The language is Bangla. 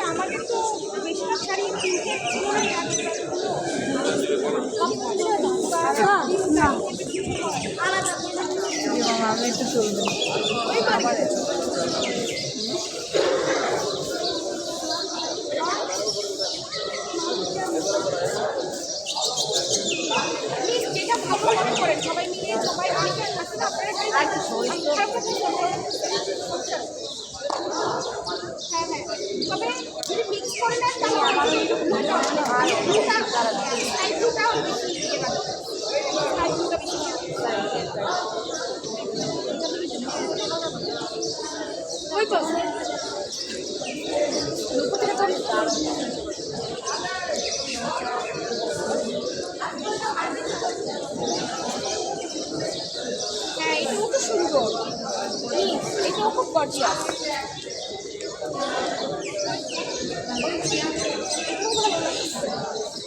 আমাদের তো বেশিরভাগ শাড়ি প্রিন্টেড ছিল না আমি একটু চলবে যেটা ভালো মনে করেন সবাই মিলে সবাই অনেকে আছে না আপনারা হ্যাঁ হ্যাঁ তবে যদি মিক্স করে নেন তাহলে আমার ওই তো হ্যাঁ এটাও তো সুন্দর এটাও খুব গর্জিয়াস এটাও ভালো লাগছে